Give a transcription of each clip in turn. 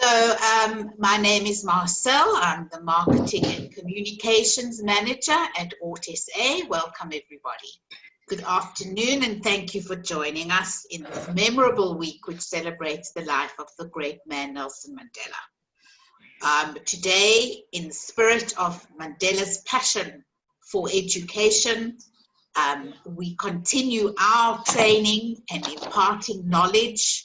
My name is Marcel. I'm the Marketing and Communications Manager at AuTSA. Welcome, everybody. Good afternoon, and thank you for joining us in this memorable week which celebrates the life of the great man Nelson Mandela. Today, in the spirit of Mandela's passion for education, we continue our training and imparting knowledge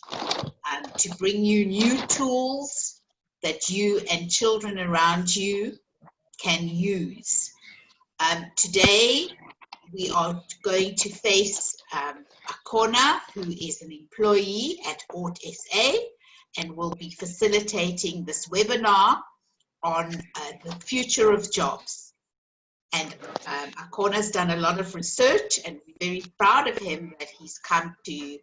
to bring you new tools that you and children around you can use. Today, we are going to face Akhona, who is an employee at AuTSA and will be facilitating this webinar on the future of jobs. And Akhona's done a lot of research, and we're very proud of him that he's come to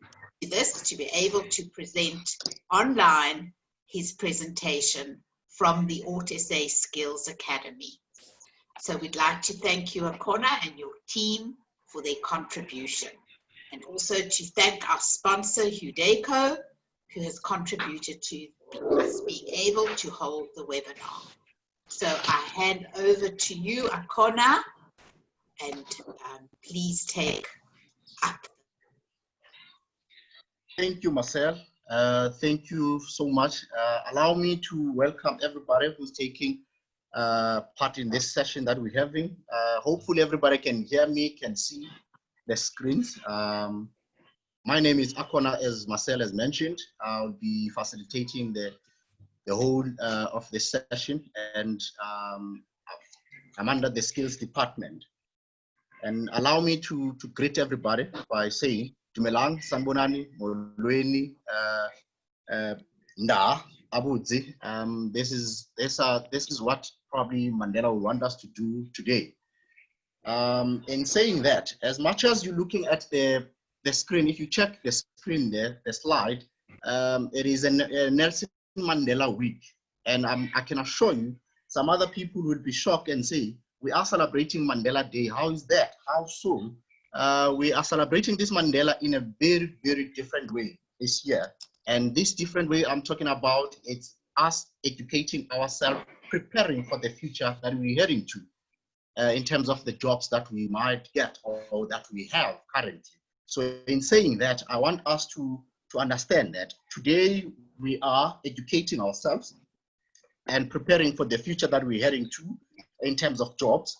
this to be able to present online his presentation from the AuTSA Skills Academy. So we'd like to thank you, Akhona, and your team for their contribution, and also to thank our sponsor, Hudeco, who has contributed to us being able to hold the webinar. So I hand over to you, Akhona, and please take up. Thank you, Marcel. Thank you so much. Allow me to welcome everybody who's taking part in this session that we're having. Hopefully everybody can hear me, can see the screens. My name is Akhona, as Marcel has mentioned. I'll be facilitating the whole of this session, and I'm under the skills department. And allow me to greet everybody by saying, Dumelang, Sanbonani, Molweni, Nda, Abudzi. This is what probably Mandela would want us to do today. In saying that, as much as you're looking at the screen, if you check the screen there, the slide, it is a Nelson Mandela week. And I can assure you, some other people would be shocked and say, we are celebrating Mandela Day. How is that? How so? We are celebrating this Mandela in a very, very different way this year. And this different way I'm talking about, it's us educating ourselves, preparing for the future that we're heading to in terms of the jobs that we might get or that we have currently. So in saying that, I want us to understand that today we are educating ourselves and preparing for the future that we're heading to in terms of jobs.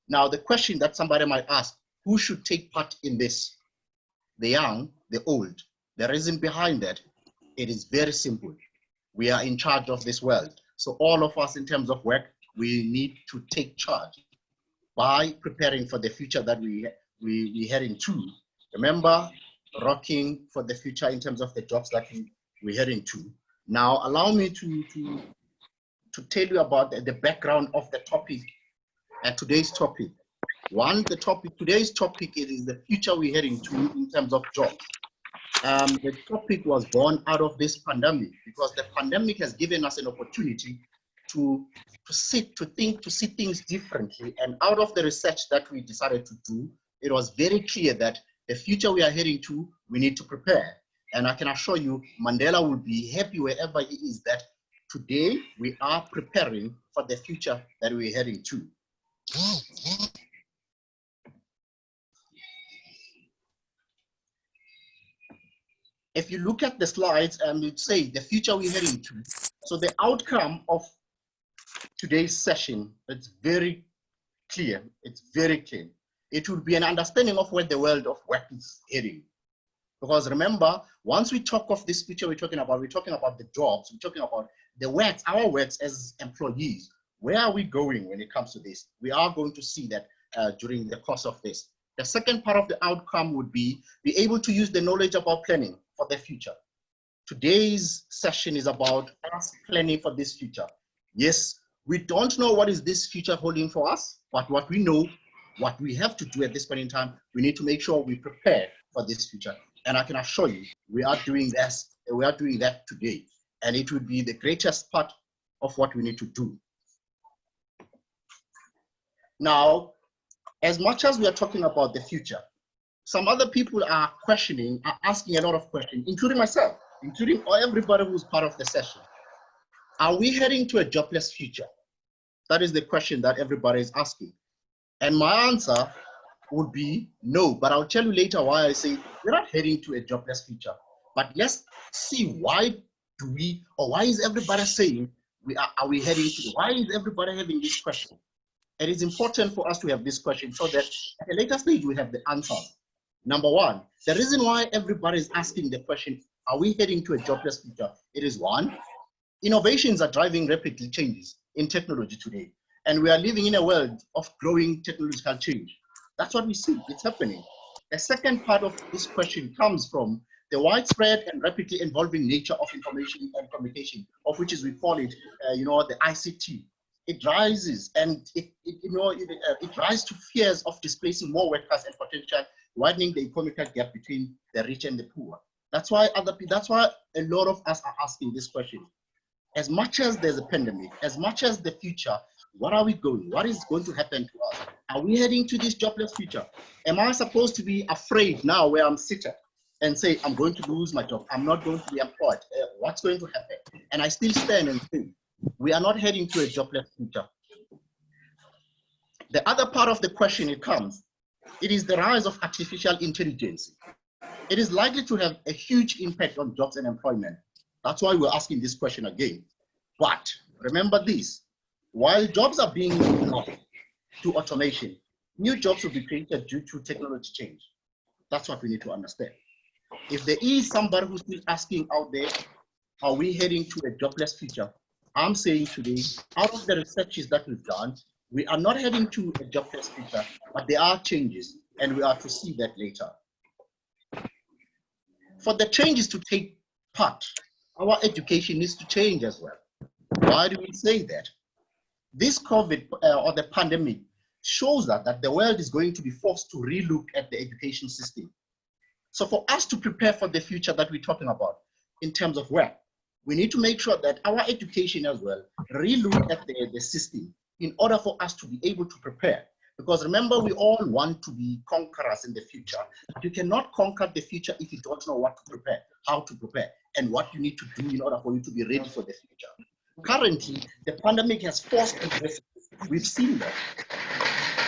Now, the question that somebody might ask, who should take part in this? The young, the old. The reason behind that, it is very simple. We are in charge of this world. So all of us in terms of work, we need to take charge by preparing for the future that we're heading to. Remember, rocking for the future in terms of the jobs that we're heading to. Now, allow me to tell you about the background of the topic and today's topic. Today's topic is the future we're heading to in terms of jobs. The topic was born out of this pandemic, because the pandemic has given us an opportunity to see things differently. And out of the research that we decided to do, it was very clear that the future we are heading to, we need to prepare. And I can assure you, Mandela will be happy wherever he is that today we are preparing for the future that we're heading to. If you look at the slides and you'd say the future we're heading to, so the outcome of today's session, it's very clear. It's very clear. It will be an understanding of where the world of work is heading. Because remember, once we talk of this future we're talking about the jobs, we're talking about the works, our works as employees. Where are we going when it comes to this? We are going to see that during the course of this. The second part of the outcome would be able to use the knowledge about planning for the future. Today's session is about us planning for this future. Yes, we don't know what is this future holding for us, but what we know, what we have to do at this point in time, we need to make sure we prepare for this future. And I can assure you, we are doing this, we are doing that today. And it would be the greatest part of what we need to do. Now, as much as we are talking about the future, some other people are asking a lot of questions, including myself, including everybody who's part of the session. Are we heading to a jobless future? That is the question that everybody is asking. And my answer would be no, but I'll tell you later why I say we're not heading to a jobless future. But let's see why is everybody saying are we heading to, why is everybody having this question? It is important for us to have this question so that at a later stage we have the answers. Number one, the reason why everybody is asking the question, are we heading to a jobless future? It is one, innovations are driving rapidly changes in technology today. And we are living in a world of growing technological change. That's what we see, it's happening. The second part of this question comes from the widespread and rapidly evolving nature of information and communication, of which is we call it, the ICT. It rises and it rises to fears of displacing more workers and potential widening the economic gap between the rich and the poor. That's why a lot of us are asking this question. As much as there's a pandemic, as much as the future, what are we going? What is going to happen to us? Are we heading to this jobless future? Am I supposed to be afraid now where I'm sitting and say, I'm going to lose my job, I'm not going to be employed, what's going to happen? And I still stand and think, we are not heading to a jobless future. The other part of the question it is the rise of artificial intelligence. It is likely to have a huge impact on jobs and employment. That's why we're asking this question again. But remember this, while jobs are being lost to automation, new jobs will be created due to technology change. That's what we need to understand. If there is somebody who's still asking out there, are we heading to a jobless future? I'm saying today, out of the researches that we've done, we are not heading to a jobless future, but there are changes, and we are to see that later. For the changes to take part, our education needs to change as well. Why do we say that? This COVID or the pandemic shows that the world is going to be forced to relook at the education system. So for us to prepare for the future that we're talking about in terms of work, we need to make sure that our education as well relook at the system in order for us to be able to prepare. Because remember, we all want to be conquerors in the future. But you cannot conquer the future if you don't know what to prepare, how to prepare, and what you need to do in order for you to be ready for the future. Currently, the pandemic has forced universities, we've seen that,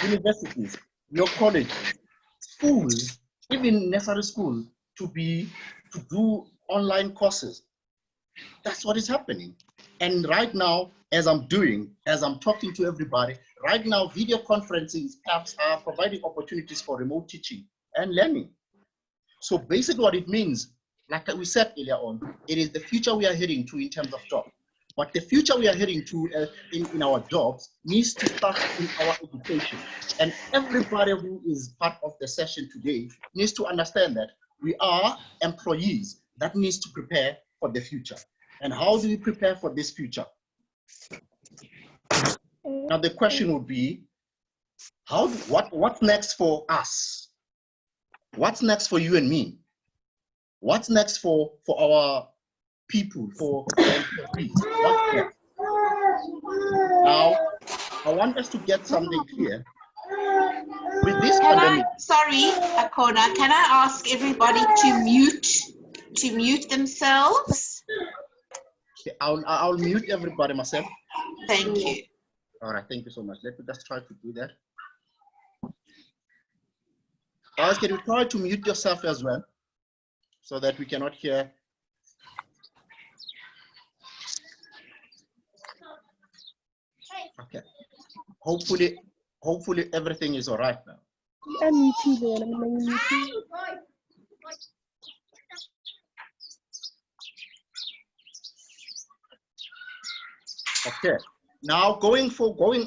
universities, your colleges, schools, even nursery school, to do online courses. That's what is happening. And right now, as I'm talking to everybody, right now, video conferencing apps are providing opportunities for remote teaching and learning. So basically what it means, like we said earlier on, it is the future we are heading to in terms of jobs. But the future we are heading to in our jobs needs to start in our education. And everybody who is part of the session today needs to understand that we are employees that needs to prepare for the future. And how do we prepare for this future? Now the question would be, what's next for us? What's next for you and me? What's next for our people, for employees? What's next? Now, I want us to get something clear. With this pandemic, sorry, Akhona, can I ask everybody to mute themselves? Okay, I'll mute everybody myself. Thank you. All right, thank you so much. Let me just try to do that. Guys, can you try to mute yourself as well so that we cannot hear? Okay. Hopefully everything is all right now. Okay. Now going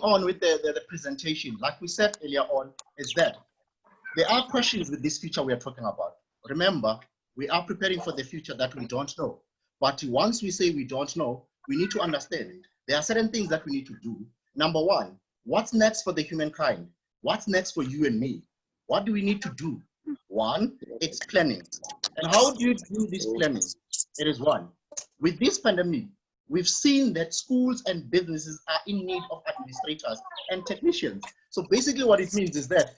on with the presentation, like we said earlier on, is that there are questions with this future we are talking about. Remember, we are preparing for the future that we don't know. But once we say we don't know, we need to understand it. There are certain things that we need to do. Number one, what's next for the humankind? What's next for you and me? What do we need to do? One, it's planning. And how do you do this planning? It is one. With this pandemic, we've seen that schools and businesses are in need of administrators and technicians. So basically what it means is that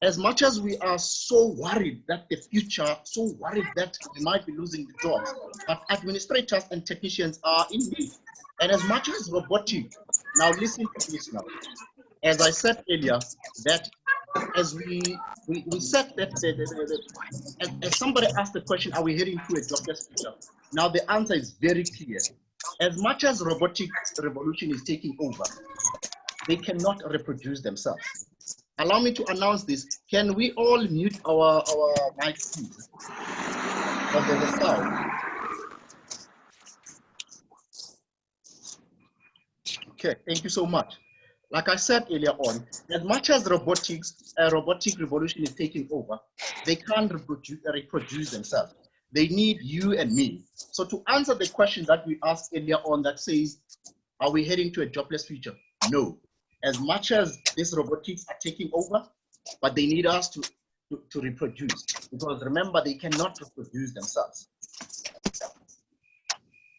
as much as we are so worried that the future, so worried that we might be losing the jobs, but administrators and technicians are in need. And as much as robotic, now listen to this now. As I said earlier, that as we said that as somebody asked the question, are we heading to a jobless future? Now the answer is very clear. As much as robotic revolution is taking over, they cannot reproduce themselves. Allow me to announce this. Can we all mute our mics, please? Because there's a sound. Okay, thank you so much. Like I said earlier on, as much as robotic revolution is taking over, they can't reproduce themselves. They need you and me. So to answer the question that we asked earlier on that says, are we heading to a jobless future? No. As much as these robotics are taking over, but they need us to reproduce. Because remember, they cannot reproduce themselves.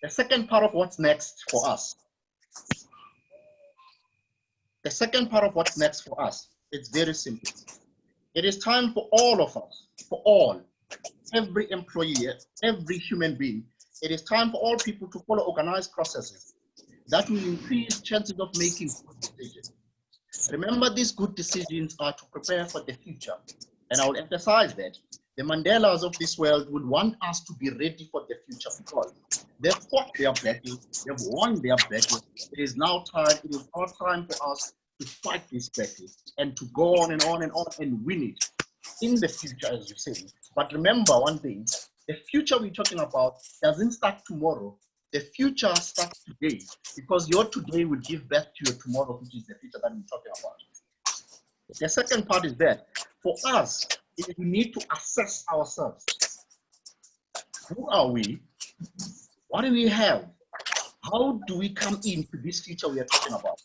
The second part of what's next for us. The second part of what's next for us, it's very simple. It is time for all of us, for all, every employee, every human being, it is time for all people to follow organized processes that will increase chances of making good decisions. Remember, these good decisions are to prepare for the future. And I will emphasize that the Mandelas of this world would want us to be ready for the future because they've fought their battle, they've won their battle. It is now time, it is our time for us to fight this battle and to go on and on and on and win it in the future, as you say. But remember one thing, the future we're talking about doesn't start tomorrow. The future starts today because your today will give birth to your tomorrow, which is the future that we're talking about. The second part is that for us, we need to assess ourselves. Who are we? What do we have? How do we come into this future we are talking about?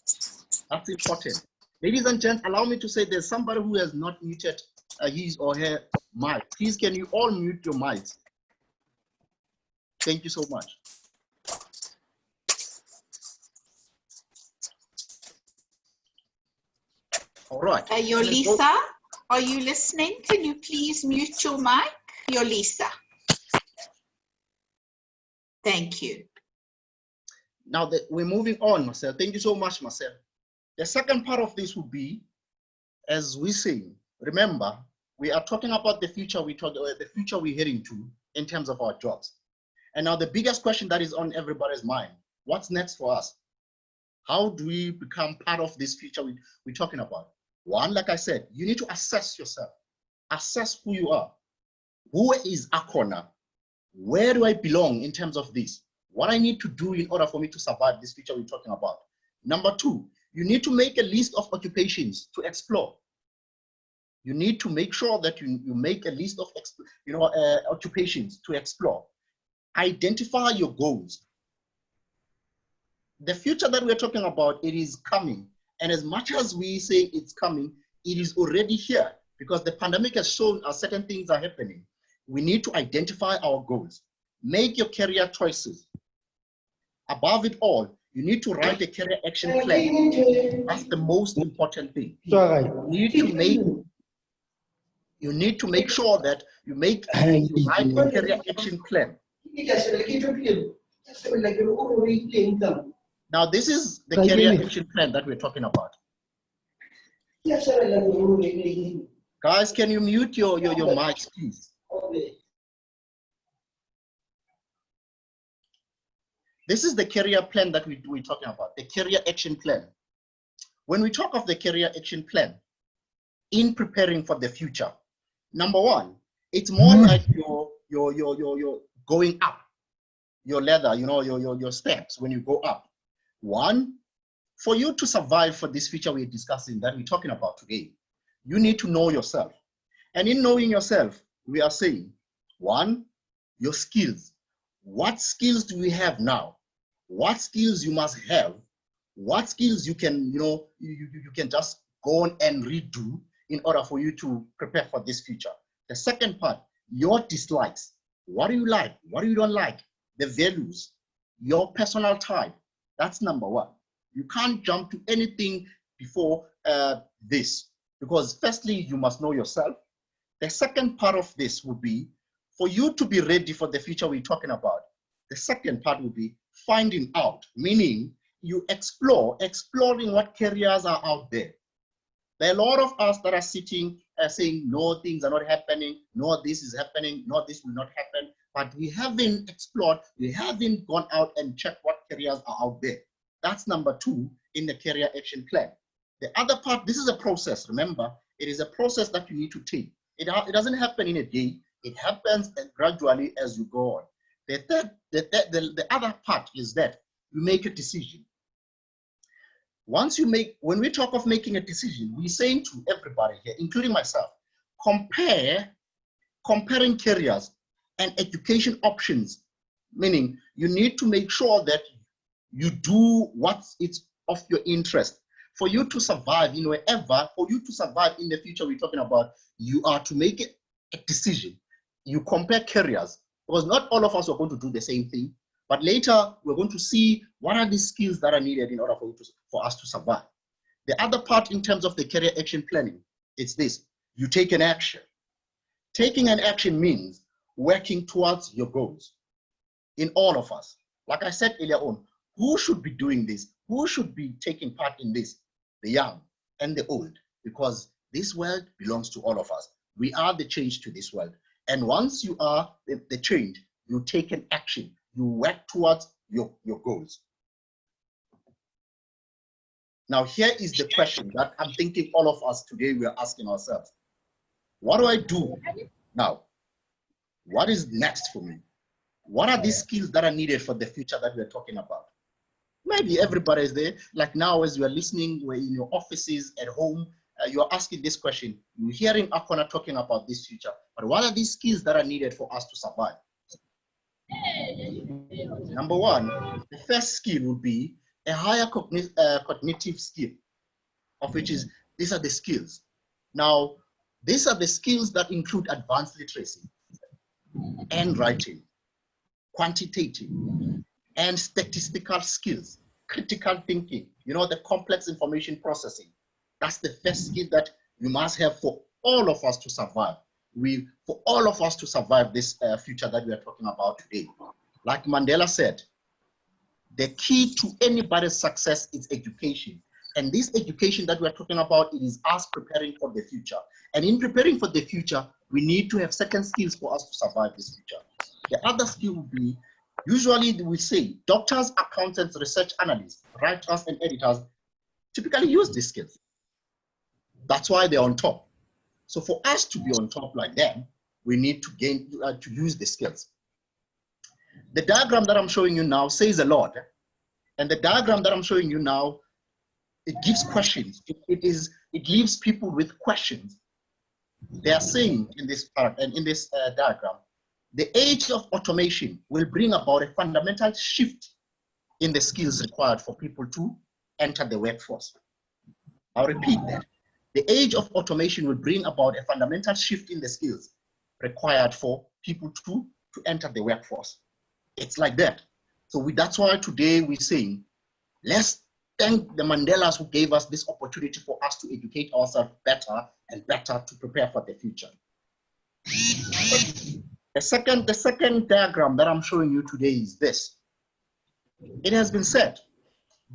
That's important. Ladies and gents, allow me to say there's somebody who has not muted his or her mic. Please, can you all mute your mics? Thank you so much. All right. Yolisa, are you listening? Can you please mute your mic? Yolisa. Thank you. Now that we're moving on, Marcel. Thank you so much, Marcel. The second part of this would be, as we say, remember, we are talking about the future the future we're heading to in terms of our jobs. And now the biggest question that is on everybody's mind, what's next for us? How do we become part of this future we're talking about? One, like I said, you need to assess yourself. Assess who you are. Who is Akhona? Where do I belong in terms of this? What I need to do in order for me to survive this future we're talking about. Number two, you need to make a list of occupations to explore. You need to make sure that you make a list of occupations to explore. Identify your goals. The future that we're talking about, it is coming. And as much as we say it's coming, it is already here because the pandemic has shown us certain things are happening. We need to identify our goals. Make your career choices. Above it all, you need to write a career action plan. That's the most important thing. You need to make sure that you write a career action plan. Now, this is the career action plan that we're talking about. Guys, can you mute your mics, please? This is the career plan that we're talking about, the career action plan. When we talk of the career action plan, in preparing for the future, number one, it's more like your going up, your ladder, your steps when you go up. One, for you to survive for this future we're discussing that we're talking about today, you need to know yourself. And in knowing yourself, we are saying, one, your skills. What skills do we have now? What skills you must have? What skills you can, you can just go on and redo in order for you to prepare for this future. The second part, your dislikes. What do you like? What do you don't like? The values, your personal type. That's number one. You can't jump to anything before this because firstly, you must know yourself. The second part of this would be for you to be ready for the future we're talking about. The second part would be finding out, meaning you exploring what careers are out there. There are a lot of us that are sitting saying, no, things are not happening, no, this is happening, no, this will not happen. But we haven't explored, we haven't gone out and checked what careers are out there. That's number 2 in the career action plan. The other part, this is a process, remember, it is a process that you need to take. It doesn't happen in a day, it happens gradually as you go on. The other part is that you make a decision. When we talk of making a decision, we're saying to everybody here, including myself, comparing careers and education options, meaning you need to make sure that you do what's of your interest. For you to survive in wherever, for you to survive in the future we're talking about, you are to make a decision. You compare careers, because not all of us are going to do the same thing, but later we're going to see what are the skills that are needed in order for us to survive. The other part in terms of the career action planning, it's this: you take an action. Taking an action means working towards your goals. In all of us, like I said earlier on, who should be doing this? Who should be taking part in this? The young and the old, because this world belongs to all of us. We are the change to this world. And once you are the change, you take an action. You work towards your goals. Now, here is the question that I'm thinking all of us today we are asking ourselves. What do I do now? What is next for me? What are these skills that are needed for the future that we're talking about? Maybe everybody is there. Like now, as you are listening, we're in your offices, at home, you're asking this question. You're hearing Akhona talking about this future. But what are these skills that are needed for us to survive? Number 1, the first skill would be a higher cognitive skill, of which is, these are the skills. Now, these are the skills that include advanced literacy and writing, quantitative and statistical skills, critical thinking, the complex information processing. That's the first skill that you must have for all of us to survive. For all of us to survive this future that we are talking about today. Like Mandela said, the key to anybody's success is education. And this education that we're talking about, it is us preparing for the future. And in preparing for the future, we need to have certain skills for us to survive this future. The other skill would be, usually we say, doctors, accountants, research analysts, writers, and editors typically use these skills. That's why they're on top. So for us to be on top like them, we need to use the skills. The diagram that I'm showing you now says a lot. And the diagram that I'm showing you now, it gives questions. It leaves people with questions. They are saying in this part and in this diagram, the age of automation will bring about a fundamental shift in the skills required for people to enter the workforce. I'll repeat that. The age of automation will bring about a fundamental shift in the skills required for people to enter the workforce. It's like that. So that's why today we're saying, let's thank the Mandelas who gave us this opportunity for us to educate ourselves better and better to prepare for the future. The second diagram that I'm showing you today is this. It has been said,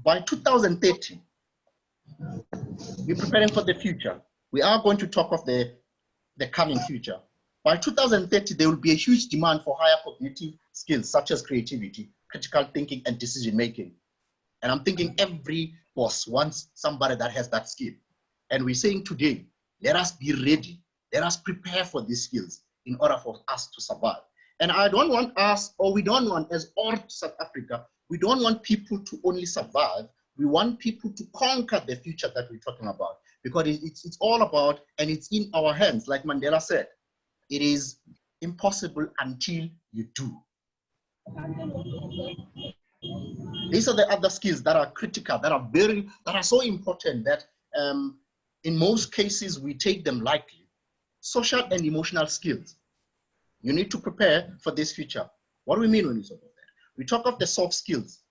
by 2030, we're preparing for the future. We are going to talk of the coming future. By 2030, there will be a huge demand for higher cognitive skills such as creativity, critical thinking, and decision making. And I'm thinking every boss wants somebody that has that skill. And we're saying today, let us be ready. Let us prepare for these skills in order for us to survive. And I don't want us, or we don't want, as all South Africa, we don't want people to only survive. We want people to conquer the future that we're talking about, because it's all about, and it's in our hands, like Mandela said. It is impossible until you do. These are the other skills that are critical, that are so important that in most cases we take them lightly. Social and emotional skills. You need to prepare for this future. What do we mean when we talk about that? We talk of the soft skills.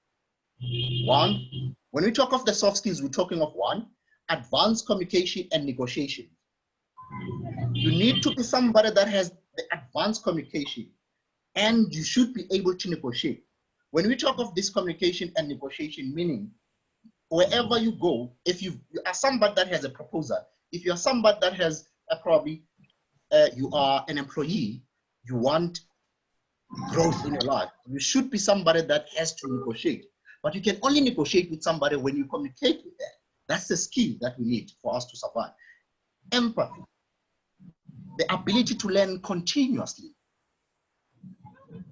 When we talk of the soft skills, we're talking of 1, advanced communication and negotiation. You need to be somebody that has the advanced communication, and you should be able to negotiate. When we talk of this communication and negotiation, meaning wherever you go, if you are somebody that has a proposal, if you're somebody that has probably you are an employee, you want growth in your life, you should be somebody that has to negotiate. But you can only negotiate with somebody when you communicate with them. That's the skill that we need for us to survive. Empathy, the ability to learn continuously.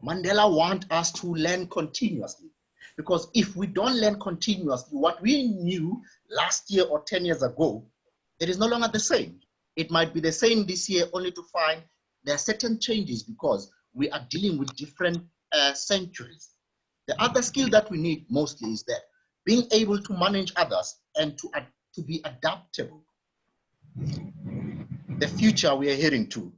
Mandela wants us to learn continuously, because if we don't learn continuously, what we knew last year or 10 years ago, it is no longer the same. It might be the same this year, only to find there are certain changes because we are dealing with different centuries. The other skill that we need mostly is that being able to manage others and to be adaptable. The future we are heading to,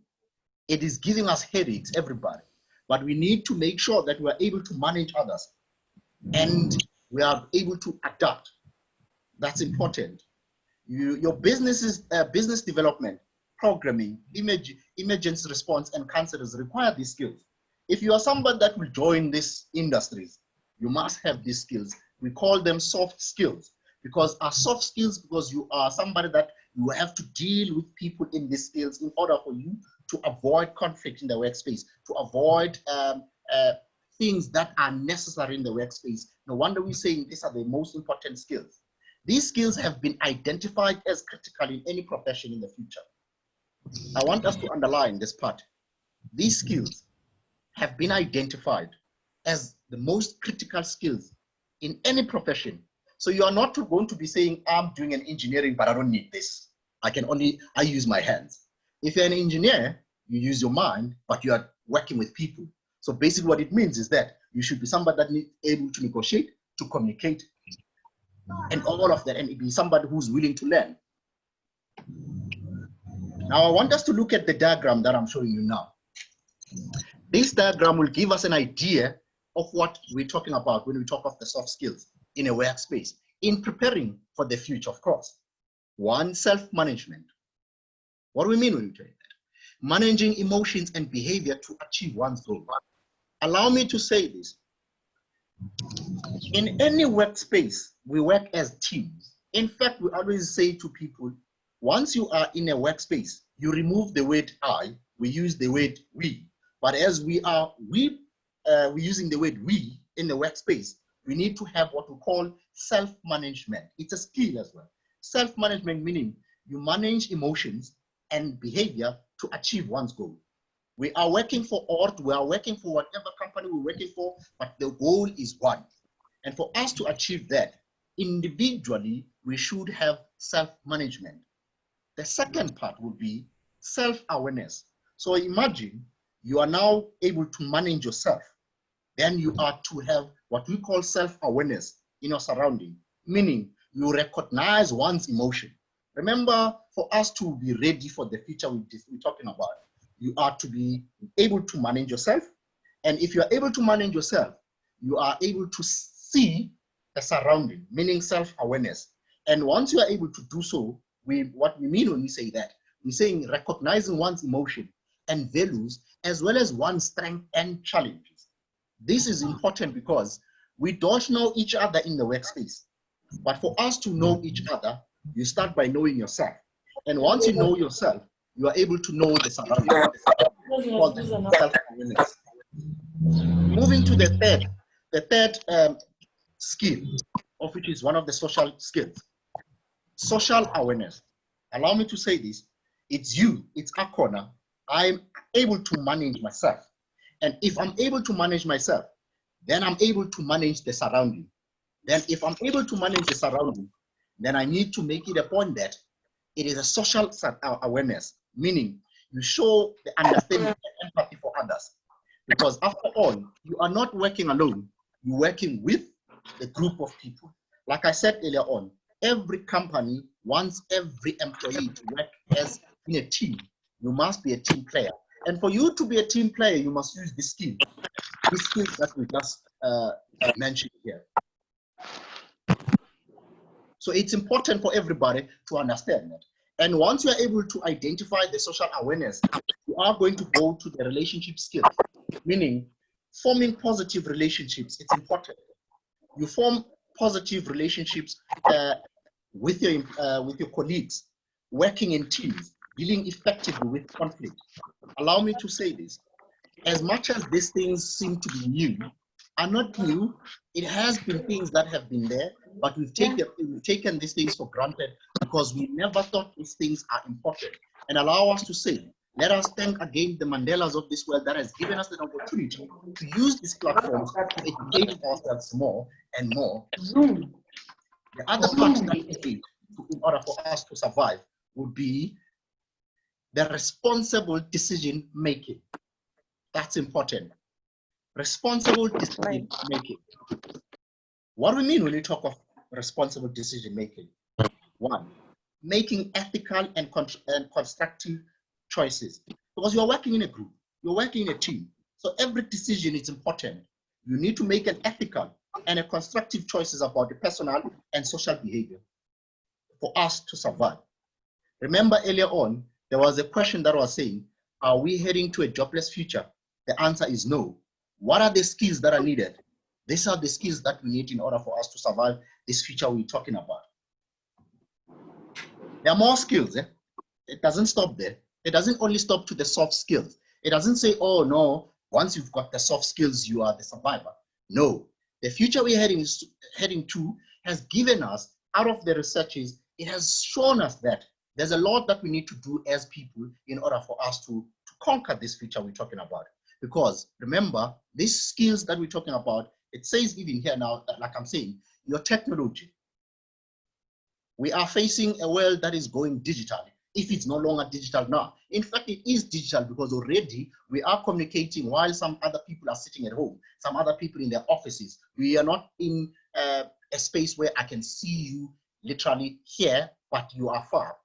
it is giving us headaches, everybody, but we need to make sure that we are able to manage others and we are able to adapt. That's important. Your business development, programming, emergency response, and counselors require these skills. If you are somebody that will join these industries, you must have these skills. We call them soft skills, because our soft skills, because you are somebody that you have to deal with people in these skills in order for you to avoid conflict in the workspace, to avoid things that are necessary in the workspace. No wonder we're saying these are the most important skills. These skills have been identified as critical in any profession in the future. I want us to underline this part. These skills have been identified as the most critical skills in any profession. So you are not going to be saying, I'm doing an engineering, but I don't need this. I use my hands. If you're an engineer, you use your mind, but you are working with people. So basically what it means is that you should be somebody that is able to negotiate, to communicate, and all of that, and be somebody who's willing to learn. Now I want us to look at the diagram that I'm showing you now. This diagram will give us an idea of what we're talking about when we talk of the soft skills in a workspace, in preparing for the future, of course. One, self-management. What do we mean when we say that? Managing emotions and behavior to achieve one's goal. Allow me to say this. In any workspace, we work as teams. In fact, we always say to people, once you are in a workspace, you remove the word I, we use the word we. But as we're using the word we in the workspace, we need to have what we call self-management. It's a skill as well. Self-management meaning you manage emotions and behavior to achieve one's goal. We are working for art, we are working for whatever company we're working for, but the goal is one. And for us to achieve that, individually, we should have self-management. The second part would be self-awareness. So imagine you are now able to manage yourself. Then you are to have what we call self-awareness in your surrounding, meaning you recognize one's emotion. Remember, for us to be ready for the future we're talking about, you are to be able to manage yourself. And if you are able to manage yourself, you are able to see the surrounding, meaning self-awareness. And once you are able to do so, what we mean when we say that, we're saying recognizing one's emotion and values, as well as one's strength and challenges. This is important because we don't know each other in the workspace. But for us to know each other, you start by knowing yourself. And once you know yourself, you are able to know the surroundings. Self-awareness. Moving to the third skill, of which is one of the social skills. Social awareness. Allow me to say this. It's you, it's Akhona. I'm able to manage myself. And if I'm able to manage myself, then I'm able to manage the surrounding. Then if I'm able to manage the surrounding, then I need to make it a point that it is a social awareness, meaning you show the understanding and empathy for others. Because after all, you are not working alone, you're working with a group of people. Like I said earlier on, every company wants every employee to work as in a team. You must be a team player. And for you to be a team player, you must use this skill that we just mentioned here. So it's important for everybody to understand that. And once you are able to identify the social awareness, you are going to go to the relationship skills, meaning Forming positive relationships, it's important. You form positive relationships with your colleagues, working in teams, dealing effectively with conflict. Allow me to say this. As much as these things seem to be new, are not new. It has been things that have been there, but we've taken these things for granted because we never thought these things are important. And allow us to say, let us thank again the Mandelas of this world that has given us an opportunity to use these platforms to educate ourselves more and more. The other part that we need in order for us to survive would be the responsible decision making. That's important. Responsible decision making. What do we mean when we talk of responsible decision making? One, making ethical and constructive choices. Because you're working in a group, you're working in a team. So every decision is important. You need to make an ethical and a constructive choices about the personal and social behavior for us to survive. Remember earlier on, there was a question that was saying, are we heading to a jobless future? The answer is no. What are the skills that are needed? These are the skills that we need in order for us to survive this future we're talking about. There are more skills. It doesn't stop there. It doesn't only stop to the soft skills. It doesn't say, oh no, once you've got the soft skills, you are the survivor. No, the future we're heading to has given us, out of the researches, it has shown us that there's a lot that we need to do as people in order for us to conquer this future we're talking about. Because remember, these skills that we're talking about, it says even here now, that, like I'm saying, your technology. We are facing a world that is going digital. If it's no longer digital now, in fact, it is digital because already we are communicating while some other people are sitting at home, some other people in their offices. We are not in a space where I can see you literally here, but you are far.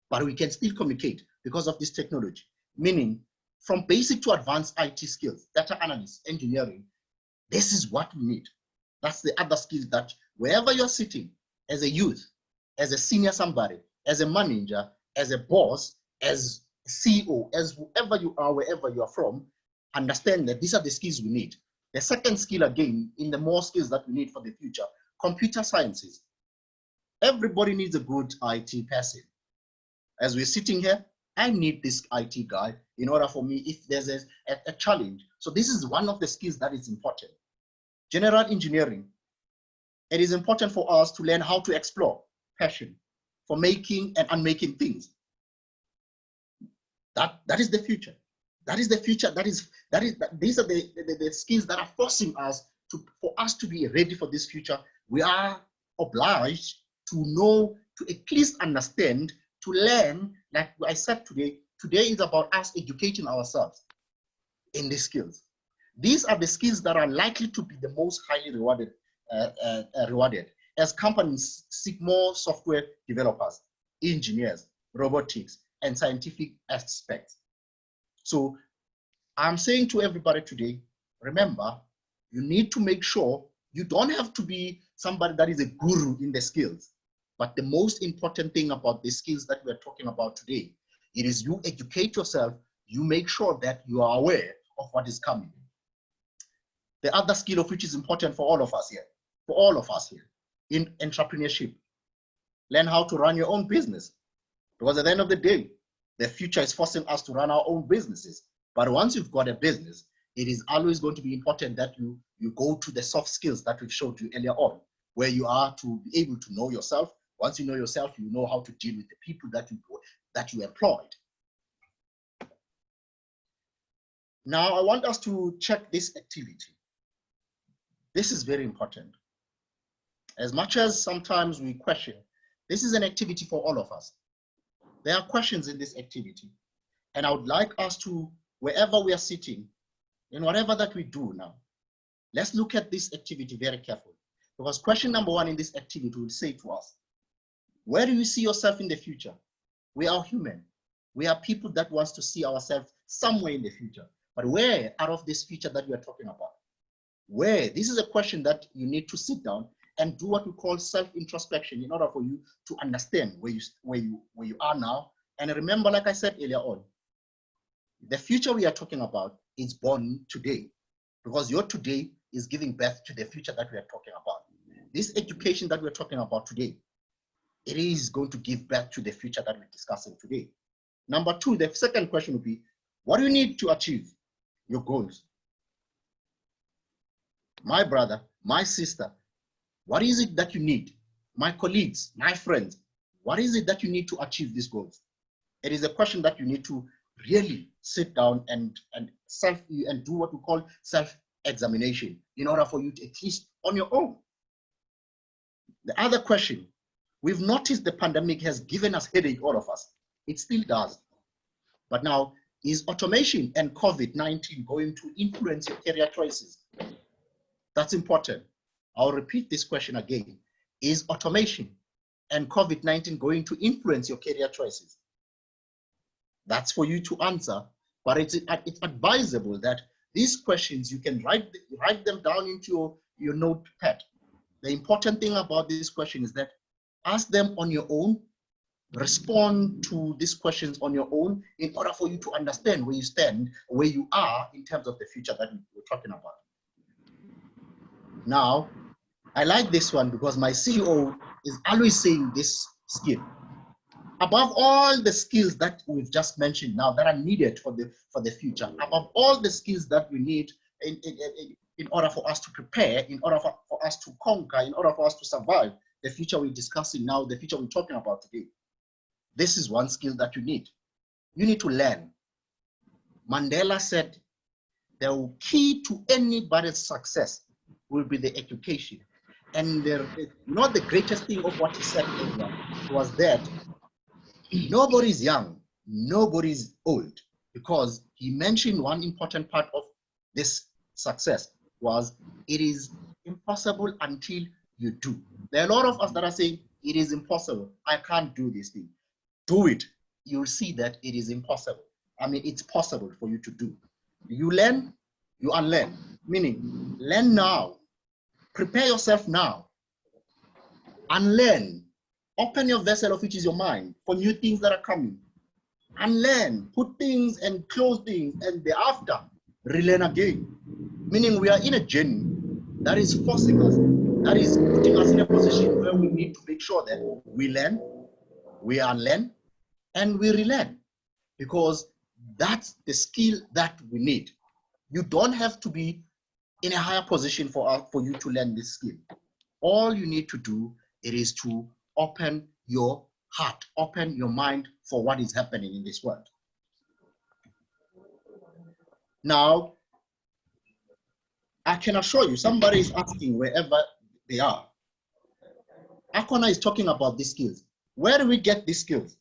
But we can still communicate because of this technology. Meaning, from basic to advanced IT skills, data analysis, engineering, this is what we need. That's the other skills that wherever you're sitting, as a youth, as a senior somebody, as a manager, as a boss, as a CEO, as whoever you are, wherever you are from, understand that these are the skills we need. The second skill, again, in the more skills that we need for the future, computer sciences. Everybody needs a good IT person. As we're sitting here, I need this IT guy in order for me if there's a challenge. So this is one of the skills that is important. General engineering. It is important for us to learn how to explore passion for making and unmaking things. That is the future. That is the future. These are the skills that are forcing us for us to be ready for this future. We are obliged to know, to at least understand, to learn. Like I said today is about us educating ourselves in these skills. These are the skills that are likely to be the most highly rewarded as companies seek more software developers, engineers, robotics, and scientific aspects. So I'm saying to everybody today, remember, you need to make sure you don't have to be somebody that is a guru in the skills. But the most important thing about the skills that we're talking about today, it is you educate yourself, you make sure that you are aware of what is coming. The other skill of which is important for all of us here, in entrepreneurship. Learn how to run your own business. Because at the end of the day, the future is forcing us to run our own businesses. But once you've got a business, it is always going to be important that you go to the soft skills that we've showed you earlier on, where you are to be able to know yourself. Once you know yourself, you know how to deal with the people that you employed. Now, I want us to check this activity. This is very important. As much as sometimes we question, this is an activity for all of us. There are questions in this activity. And I would like us to, wherever we are sitting, in whatever that we do now, let's look at this activity very carefully. Because question number one in this activity will say to us, where do you see yourself in the future? We are human. We are people that wants to see ourselves somewhere in the future. But where out of this future that we are talking about? Where? This is a question that you need to sit down and do what we call self-introspection in order for you to understand where you are now. And remember, like I said earlier on, the future we are talking about is born today. because your today is giving birth to the future that we are talking about. This education that we're talking about today, it is going to give birth to the future that we're discussing today. Number two, the second question would be, what do you need to achieve your goals? My brother, my sister, what is it that you need? My colleagues, my friends, what is it that you need to achieve these goals? It is a question that you need to really sit down and do what we call self-examination in order for you to, at least on your own. The other question, we've noticed the pandemic has given us headache, all of us. It still does. But now, is automation and COVID-19 going to influence your career choices? That's important. I'll repeat this question again. Is automation and COVID-19 going to influence your career choices? That's for you to answer, but it's advisable that these questions, you can write them down into your notepad. The important thing about this question is that ask them on your own, respond to these questions on your own in order for you to understand where you stand, where you are in terms of the future that we're talking about. Now, I like this one because my CEO is always saying this skill. Above all the skills that we've just mentioned now that are needed for the future, above all the skills that we need in order for us to prepare, in order for us to conquer, in order for us to survive the future we're discussing now, the future we're talking about today, this is one skill that you need. You need to learn. Mandela said, the key to anybody's success will be the education. And not the greatest thing of what he said earlier was that nobody's young, nobody's old, because he mentioned one important part of this success was it is impossible until you do. There are a lot of us that are saying it is impossible. I can't do this thing. Do it. You'll see that it is impossible. I mean, it's possible for you to do. You learn, you unlearn. Meaning, learn now. Prepare yourself now. Unlearn. Open your vessel of which is your mind for new things that are coming. Unlearn. Put things and close things, and thereafter, relearn again. Meaning we are in a journey that is forcing us, that is putting us in a position where we need to make sure that we learn, we unlearn, and we relearn, because that's the skill that we need. You don't have to be in a higher position for you to learn this skill. All you need to do is to open your heart, open your mind for what is happening in this world. Now, I can assure you, somebody is asking wherever they are. Akhona is talking about these skills. Where do we get these skills?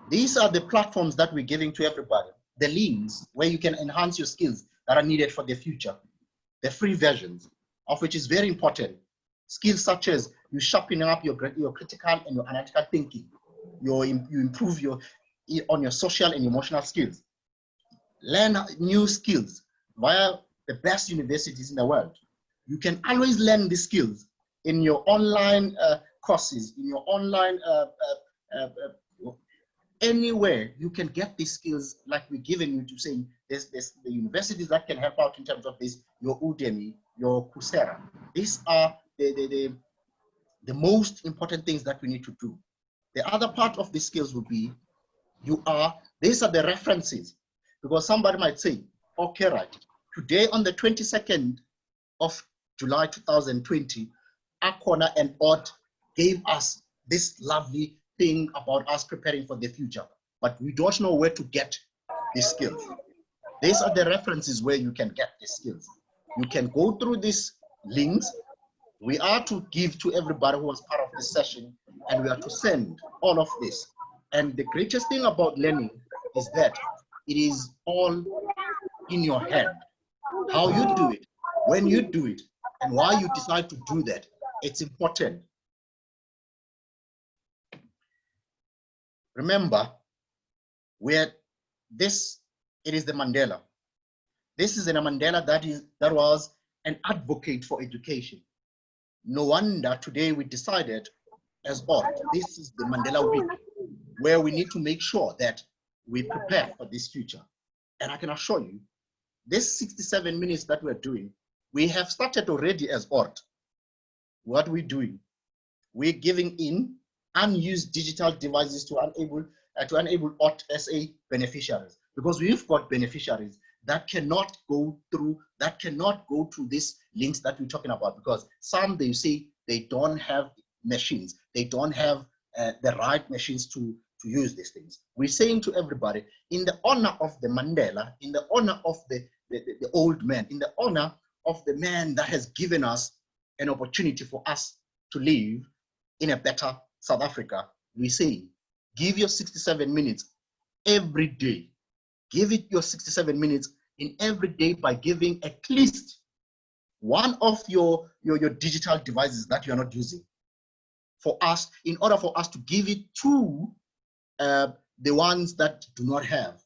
These are the platforms that we're giving to everybody. The links where you can enhance your skills that are needed for the future. The free versions, of which is very important. Skills such as you sharpening up your critical and your analytical thinking. You improve on your social and emotional skills. Learn new skills via the best universities in the world. You can always learn these skills in your online courses, in your online anywhere you can get these skills, like we're giving you to say there's the universities that can help out in terms of this, your Udemy, your Coursera. These are the most important things that we need to do. The other part of the skills would be these are the references, because somebody might say, okay, right, today on the 22nd of July 2020, Akhona and Odd gave us this lovely thing about us preparing for the future, but we don't know where to get these skills. These are the references where you can get the skills. You can go through these links. We are to give to everybody who was part of this session, and we are to send all of this. And the greatest thing about learning is that it is all in your head. How you do it, when you do it, and why you decide to do that, it's important. Remember, it is the Mandela. This is a Mandela that was an advocate for education. No wonder today we decided as Odd, this is the Mandela week, where we need to make sure that we prepare for this future. And I can assure you, this 67 minutes that we're doing, we have started already as ORT. What we're doing, we're giving in unused digital devices to enable ORT SA beneficiaries, because we've got beneficiaries that cannot go through these links that we're talking about, because some, they say they don't have machines, they don't have the right machines to use these things. We're saying to everybody, in the honor of the Mandela, in the honor of the old man, in the honor of the man that has given us an opportunity for us to live in a better South Africa, we say, give your 67 minutes every day. Give it your 67 minutes in every day by giving at least one of your digital devices that you're not using, for us, in order for us to give it to the ones that do not have,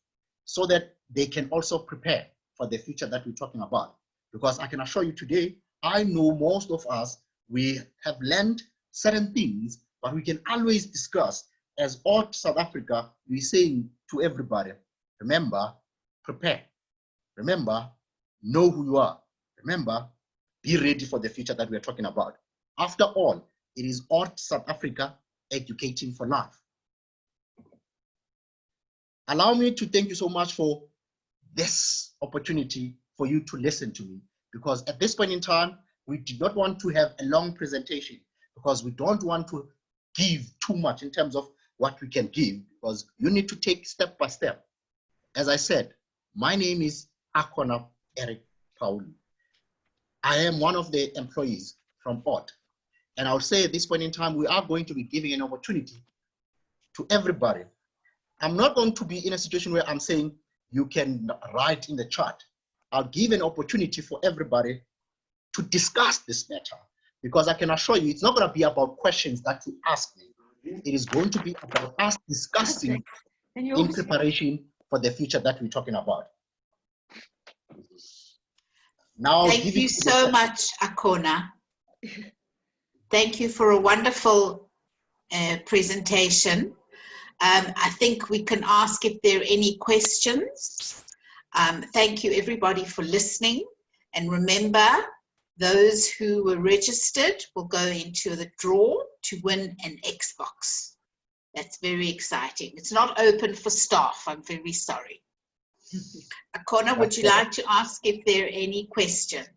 so that they can also prepare for the future that we're talking about. Because I can assure you today, I know most of us, we have learned certain things, but we can always discuss. As ORT South Africa, we're saying to everybody, remember, prepare. Remember, know who you are. Remember, be ready for the future that we're talking about. After all, it is ORT South Africa, educating for life. Allow me to thank you so much for this opportunity for you to listen to me, because at this point in time, we did not want to have a long presentation, because we don't want to give too much in terms of what we can give, because you need to take step by step. As I said, my name is Akhona Paul. I am one of the employees from ORT. And I'll say at this point in time, we are going to be giving an opportunity to everybody. I'm not going to be in a situation where I'm saying you can write in the chat. I'll give an opportunity for everybody to discuss this matter, because I can assure you it's not going to be about questions that you ask me. It is going to be about us discussing in preparation for the future that we're talking about. Now, thank you so much, Akhona. Thank you for a wonderful presentation. I think we can ask if there are any questions. Thank you everybody for listening. And remember, those who were registered will go into the draw to win an Xbox. That's very exciting. It's not open for staff. I'm very sorry. Akhona, would you like to ask if there are any questions?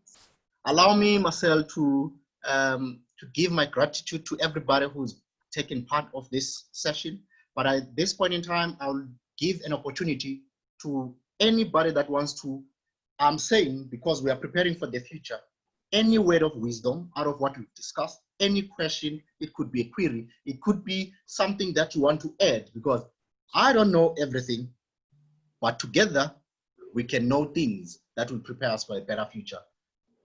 Allow me, Marcel, to give my gratitude to everybody who's taken part of this session. But at this point in time, I'll give an opportunity to anybody that wants to, I'm saying, because we are preparing for the future, any word of wisdom out of what we've discussed, any question, it could be a query, it could be something that you want to add, because I don't know everything, but together we can know things that will prepare us for a better future.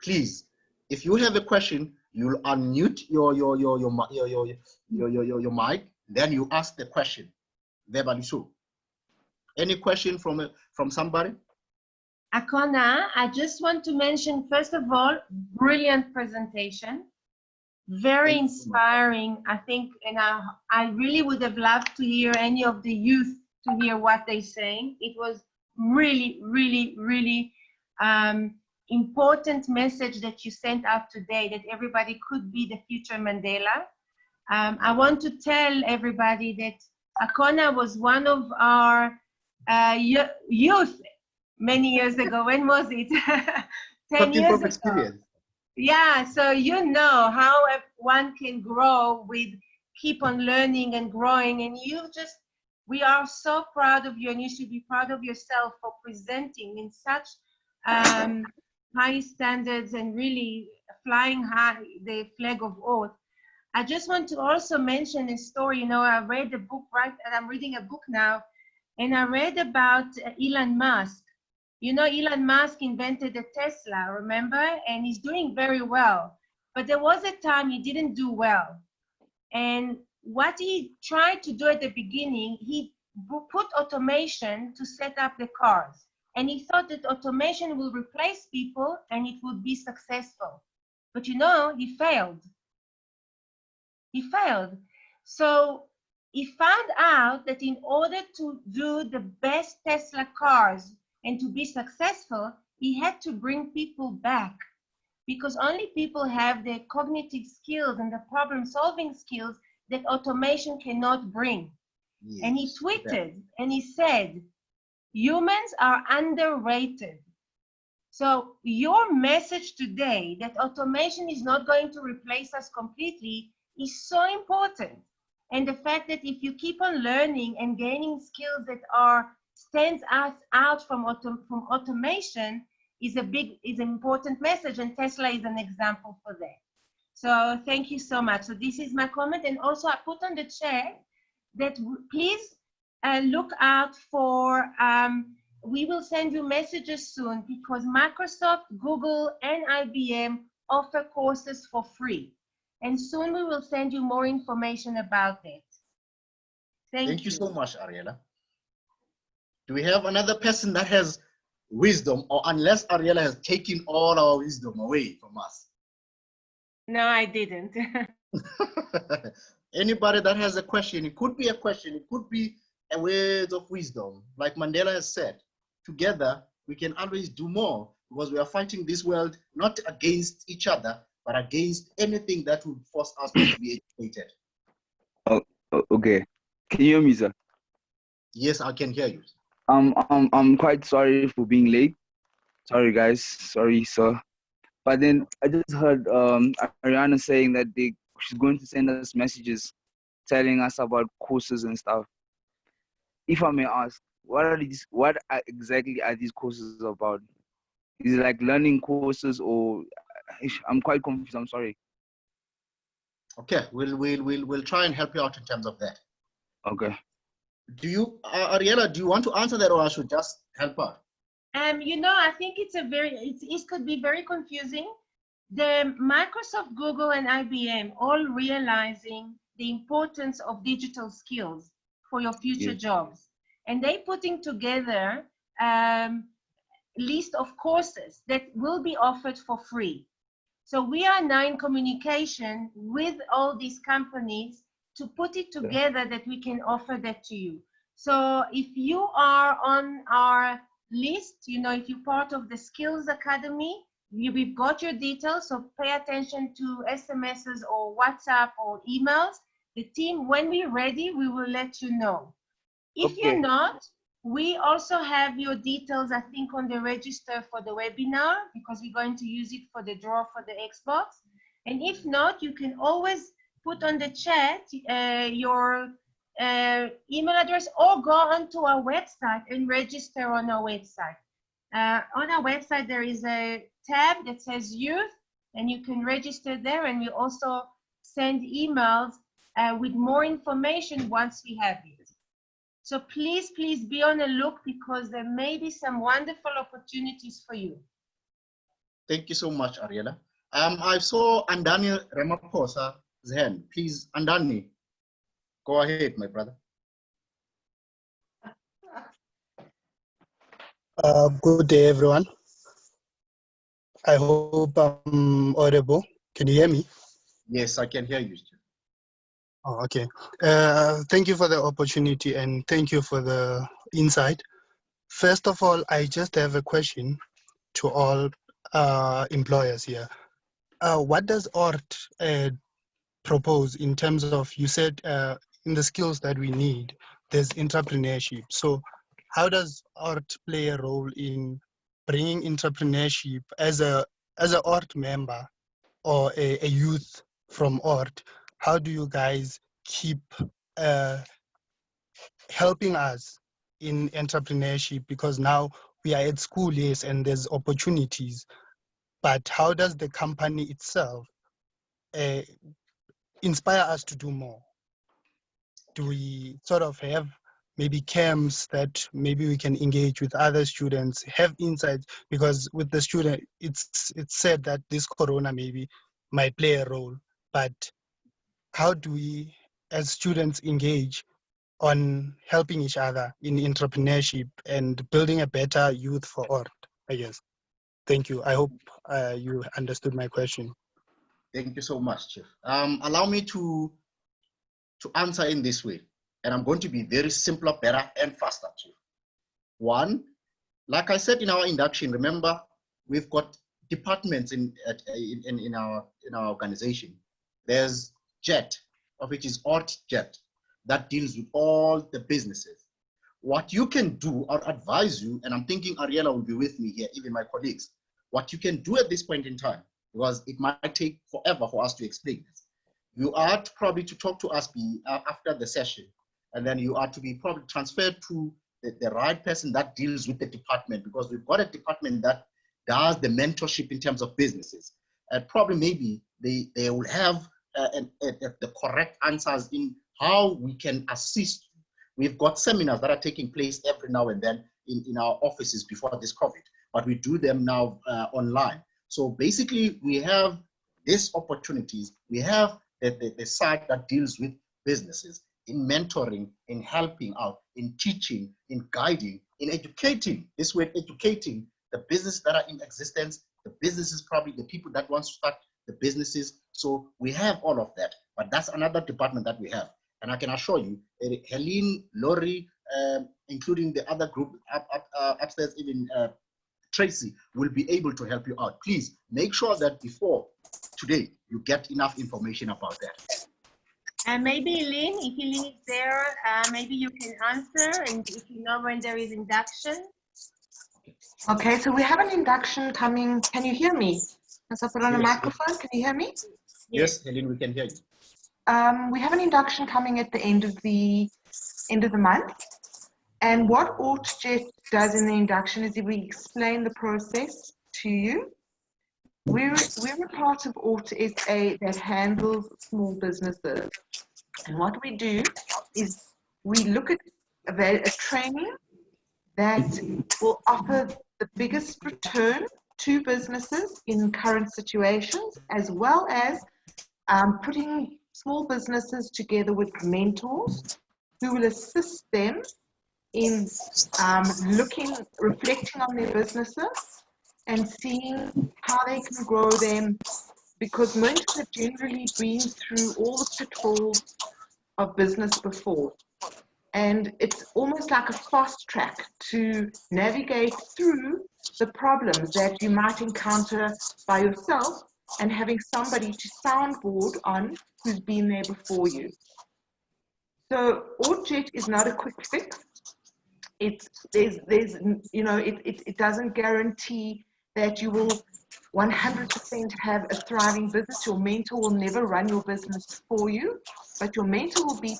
Please, if you have a question, you'll unmute your mic, then you ask the question verbally. So, any question from somebody? Akhona, I just want to mention, first of all, brilliant presentation, very inspiring. I think, and I really would have loved to hear any of the youth to hear what they're saying. It was really, really, really important message that you sent out today, that everybody could be the future Mandela. I want to tell everybody that Akhona was one of our youth many years ago. When was it? 10 years ago. Experience. Yeah, so you know how one can grow with keep on learning and growing, and we are so proud of you, and you should be proud of yourself for presenting in such high standards and really flying high the flag of ORT. I just want to also mention a story. You know, I read a book, and I'm reading a book now, and I read about Elon Musk. You know, Elon Musk invented the Tesla, remember? And he's doing very well. But there was a time he didn't do well. And what he tried to do at the beginning, he put automation to set up the cars. And he thought that automation will replace people and it would be successful. But you know, he failed. He failed. So he found out that in order to do the best Tesla cars and to be successful, he had to bring people back, because only people have the cognitive skills and the problem-solving skills that automation cannot bring. Yes. And he tweeted and he said, humans are underrated. So your message today that automation is not going to replace us completely is so important. And the fact that if you keep on learning and gaining skills that stands us out from automation is an important message, and Tesla is an example for that. So thank you so much. So this is my comment, and also I put on the chat that please look out for, we will send you messages soon, because Microsoft, Google, and IBM offer courses for free. And soon we will send you more information about that. Thank you so much, Ariella. Do we have another person that has wisdom, or unless Ariella has taken all our wisdom away from us? No, I didn't. Anybody that has a question, it could be a question, it could be a word of wisdom. Like Mandela has said, together we can always do more, because we are fighting this world not against each other, but against anything that would force us to be educated. Oh, okay. Can you hear me, sir? Yes, I can hear you. I'm quite sorry for being late. Sorry, guys. Sorry, sir. But then I just heard Ariana saying that she's going to send us messages telling us about courses and stuff. If I may ask, what exactly are these courses about? Is it like learning courses, or I'm quite confused? I'm sorry. Okay, we'll try and help you out in terms of that. Okay. Do you, Ariella, do you want to answer that, or I should just help out? You know, I think it could be very confusing. The Microsoft, Google, and IBM all realizing the importance of digital skills for your future jobs. And they putting together list of courses that will be offered for free. So we are now in communication with all these companies to put it together that we can offer that to you. So if you are on our list, you know, if you're part of the Skills Academy, we've got your details, so pay attention to SMSs or WhatsApp or emails. The team, when we're ready, we will let you know. If you're not, we also have your details, I think, on the register for the webinar, because we're going to use it for the draw for the Xbox. And if not, you can always put on the chat your email address, or go onto our website and register on our website. On our website, there is a tab that says youth, and you can register there, and we also send emails with more information once we have it. So please, please be on the look, because there may be some wonderful opportunities for you. Thank you so much, Ariella. I saw Andani Ramaphosa's hand. Please, Andani, go ahead, my brother. Good day, everyone. I hope I'm audible. Can you hear me? Yes, I can hear you. Oh, okay. Thank you for the opportunity, and thank you for the insight. First of all, I just have a question to all employers here. What does ORT propose in terms of, you said in the skills that we need, there's entrepreneurship. So how does ORT play a role in bringing entrepreneurship as a ORT member or a youth from ORT? How do you guys keep helping us in entrepreneurship? Because now we are at school, yes, and there's opportunities, but how does the company itself inspire us to do more? Do we sort of have maybe camps that maybe we can engage with other students, have insights? Because with the student, it's said that this corona maybe might play a role, but how do we as students engage on helping each other in entrepreneurship and building a better youth for ORT, I guess? Thank you. I hope you understood my question. Thank you so much, Chief. Allow me to answer in this way, and I'm going to be very simpler, better, and faster, Chief. One, Like I said in our induction, remember, we've got departments in our organization. There's JET, of which is JET, that deals with all the businesses. What you can do, or advise you, and I'm thinking Ariella will be with me here, even my colleagues, what you can do at this point in time, because it might take forever for us to explain this, you are probably to talk to us after the session, and then you are to be probably transferred to the right person that deals with the department, because we've got a department that does the mentorship in terms of businesses. And probably maybe they will have the correct answers in how we can assist. We've got seminars that are taking place every now and then in our offices before this COVID, but we do them now online. So basically we have these opportunities. We have the side that deals with businesses, in mentoring, in helping out, in teaching, in guiding, in educating. This way, educating the businesses that are in existence, the businesses, probably the people that want to start the businesses. So we have all of that, but that's another department that we have. And I can assure you, Helene, Laurie, including the other group upstairs, even Tracy, will be able to help you out. Please make sure that before today, you get enough information about that. And maybe Eileen, if Eileen is there, maybe you can answer, and if you know when there is induction. Okay, so we have an induction coming. Can you hear me? As I put on a microphone, can you hear me? Yes, Helene, we can hear you. We have an induction coming at the end of the month. And what AutoJet does in the induction is we explain the process to you. We're a part of AutoSA that handles small businesses. And what we do is we look at a training that will offer the biggest return to businesses in current situations, as well as putting small businesses together with mentors who will assist them in reflecting on their businesses and seeing how they can grow them, because mentors have generally been through all the pitfalls of business before. And it's almost like a fast track to navigate through the problems that you might encounter by yourself, and having somebody to soundboard on who's been there before you. So AutoJet is not a quick fix. It doesn't guarantee that you will 100% have a thriving business. Your mentor will never run your business for you, but your mentor will be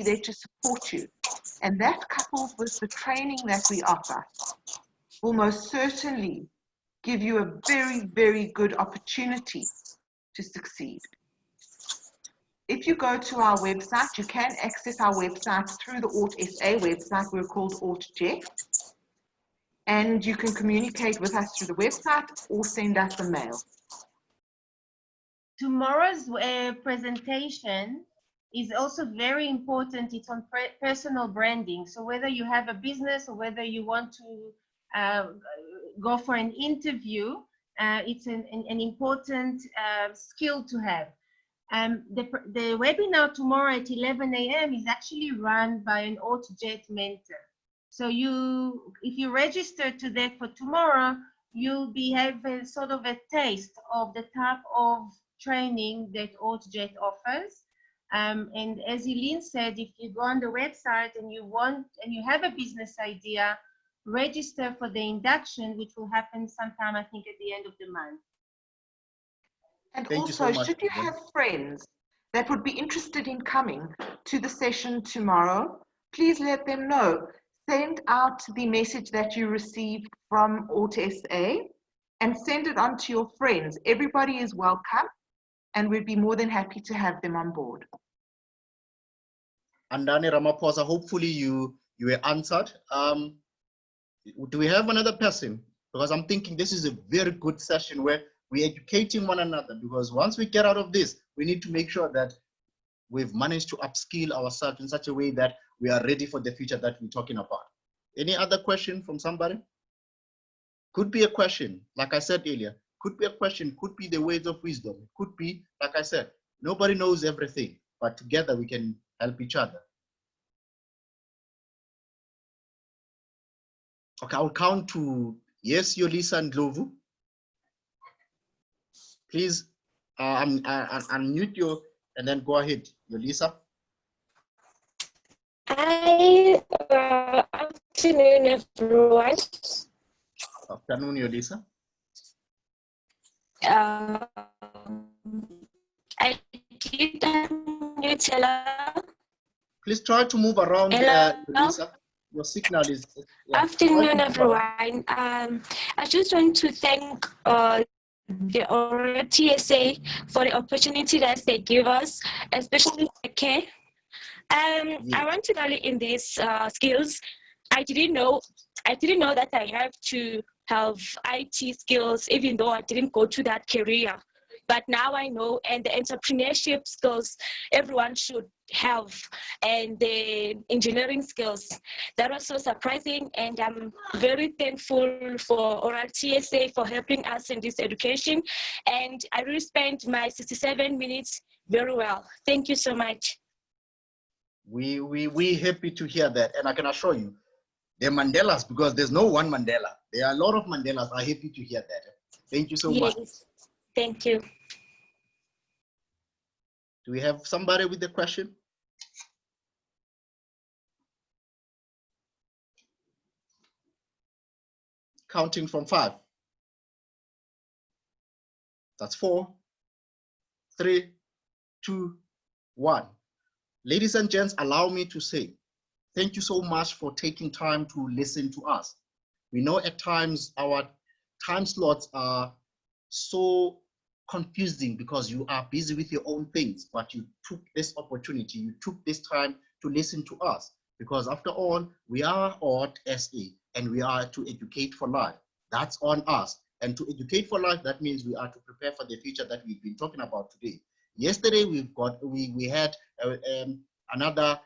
there to support you. And that, coupled with the training that we offer, will most certainly give you a very, very good opportunity to succeed. If you go to our website, you can access our website through the AutoSA website. We're called AutoJet. And you can communicate with us through the website or send us a mail. Tomorrow's presentation is also very important. It's on personal branding. So whether you have a business or whether you want to go for an interview, it's an important skill to have. The webinar tomorrow at 11 a.m. is actually run by an AutoJet mentor. So if you register to that for tomorrow, you'll have a sort of a taste of the type of training that AutoJet offers. And as Eileen said, if you go on the website and you have a business idea, register for the induction, which will happen sometime, I think, at the end of the month. And Thank also, you so much. should you have friends that would be interested in coming to the session tomorrow, please let them know. Send out the message that you received from AutoSA and send it on to your friends. Everybody is welcome, and we'd be more than happy to have them on board. Andane Ramaphosa, hopefully you were answered. Do we have another person? Because I'm thinking this is a very good session where we're educating one another, because once we get out of this, we need to make sure that we've managed to upskill ourselves in such a way that we are ready for the future that we're talking about. Any other question from somebody? Could be a question, like I said earlier, could be a question, could be the words of wisdom, could be, like I said, nobody knows everything, but together we can help each other. Okay, I'll count to yes, Yolisa and Glovu. Please unmute you and then go ahead, Yolisa. Hi, afternoon, everyone. Afternoon, Yolisa. I did unmute. Hello. Please try to move around, Hello. Yolisa. Your signal is. Yeah, Afternoon, everyone. I just want to thank the Aurora TSA for the opportunity that they give us, especially care. Yeah. I want to know in these skills. I didn't know that I have to have IT skills, even though I didn't go to that career. But now I know, and the entrepreneurship skills everyone should have, and the engineering skills. That was so surprising, and I'm very thankful for Oral TSA for helping us in this education. And I really spent my 67 minutes very well. Thank you so much. We happy to hear that, and I can assure you, they're Mandelas, because there's no one Mandela. There are a lot of Mandelas. I'm happy to hear that. Thank you so much. Thank you. Do we have somebody with a question? Counting from 5. That's 4, 3, 2, 1. Ladies and gents, allow me to say, thank you so much for taking time to listen to us. We know at times our time slots are so confusing because you are busy with your own things, but you took this opportunity, you took this time to listen to us, because after all, we are ORT SA and we are to educate for life. That's on us. And to educate for life, that means we are to prepare for the future that we've been talking about today. Yesterday, we had another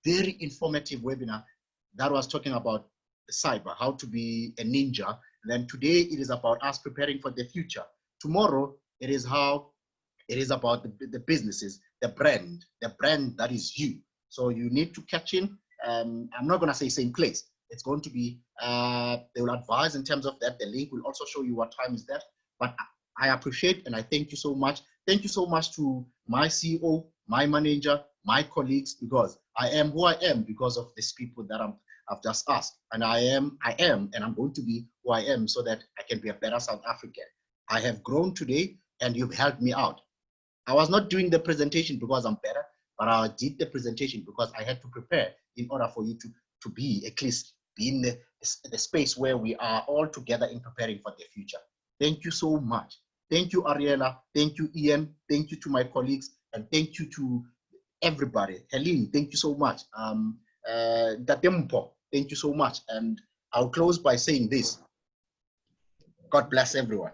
very informative webinar that was talking about cyber, how to be a ninja. And then today it is about us preparing for the future. Tomorrow it is about the businesses, the brand that is you. So you need to catch in. I'm not going to say same place. It's going to be, they will advise in terms of that. The link will also show you what time is that. But I appreciate and I thank you so much. Thank you so much to my CEO, my manager, my colleagues, because I am who I am because of these people that I've just asked. And I am, and I'm going to be who I am so that I can be a better South African. I have grown today and you've helped me out. I was not doing the presentation because I'm better, but I did the presentation because I had to prepare in order for you to be at least be in the space where we are all together in preparing for the future. Thank you so much. Thank you, Ariella. Thank you, Ian. Thank you to my colleagues. And thank you to everybody. Helene, thank you so much. Datempo, thank you so much. And I'll close by saying this. God bless everyone.